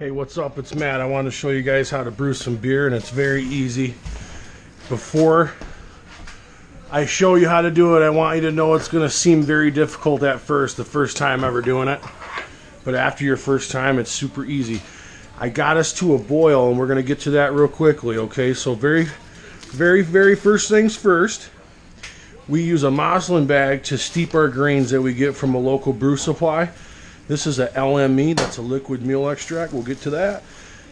Hey, what's up? It's Matt. I want to show you guys how to brew some beer, and it's very easy. Before I show you how to do it, I want you to know it's going to seem very difficult at first, the first time ever doing it. But after your first time, it's super easy. I got us to a boil, and we're going to get to that real quickly, okay? So very first things first, we use a muslin bag to steep our grains that we get from a local brew supply. This is a LME, that's a liquid meal extract. We'll get to that.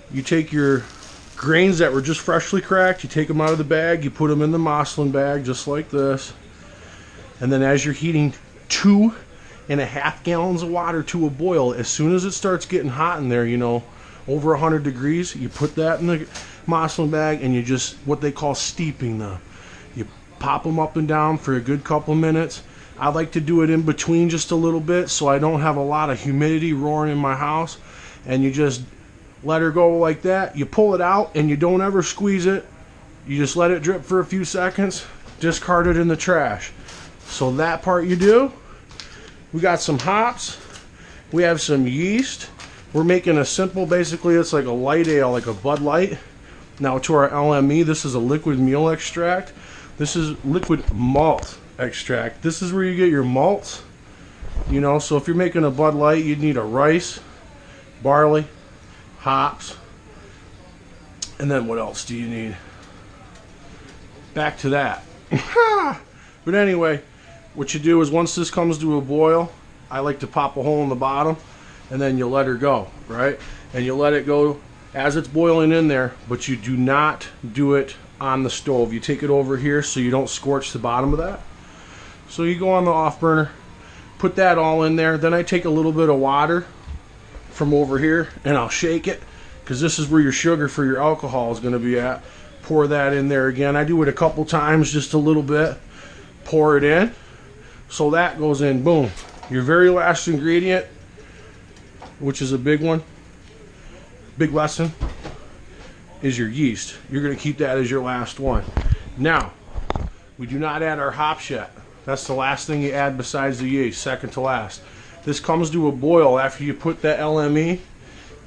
You take your grains that were just freshly cracked, you take them out of the bag, you put them in the muslin bag just like this. And then as you're heating 2.5 gallons of water to a boil, as soon as it starts getting hot in there, you know, over 100 degrees, you put that in the muslin bag and you just, what they call steeping them. You pop them up and down for a good couple minutes. I like to do it in between just a little bit so I don't have a lot of humidity roaring in my house. And you just let her go like that. You pull it out and you don't ever squeeze it. You just let it drip for a few seconds. Discard it in the trash. So that part you do. We got some hops. We have some yeast. We're making a simple, basically it's like a light ale, like a Bud Light. Now to our LME, this is a liquid meal extract. This is liquid malt extract. This is where you get your malts. You know, so if you're making a Bud Light, you'd need a rice, barley, hops, and then what else do you need? Back to that. But anyway, what you do is once this comes to a boil, I like to pop a hole in the bottom and then you let her go, right? And you let it go as it's boiling in there, but you do not do it on the stove. You take it over here so you don't scorch the bottom of that. So you go on the off burner, put that all in there. Then I take a little bit of water from over here and I'll shake it, because this is where your sugar for your alcohol is going to be at. Pour that in there again. I do it a couple times, just a little bit. Pour it in. So that goes in, boom. Your very last ingredient, which is a big one, big lesson, is your yeast. You're going to keep that as your last one. Now, we do not add our hops yet. That's the last thing you add besides the yeast, second to last. This comes to a boil after you put that LME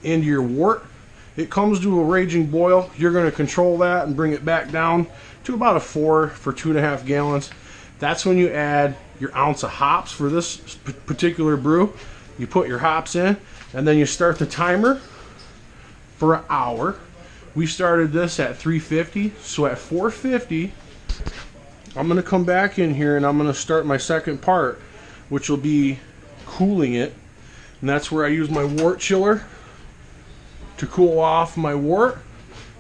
into your wort. It comes to a raging boil. You're going to control that and bring it back down to about a 4 for 2.5 gallons. That's when you add your ounce of hops for this particular brew. You put your hops in and then you start the timer for an hour. We started this at 350, so at 450 I'm going to come back in here and I'm going to start my second part, which will be cooling it. And that's where I use my wort chiller to cool off my wort,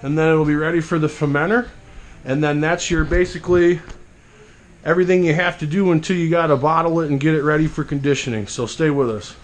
and then it'll be ready for the fermenter. And then that's your basically everything you have to do until you got to bottle it and get it ready for conditioning. So stay with us.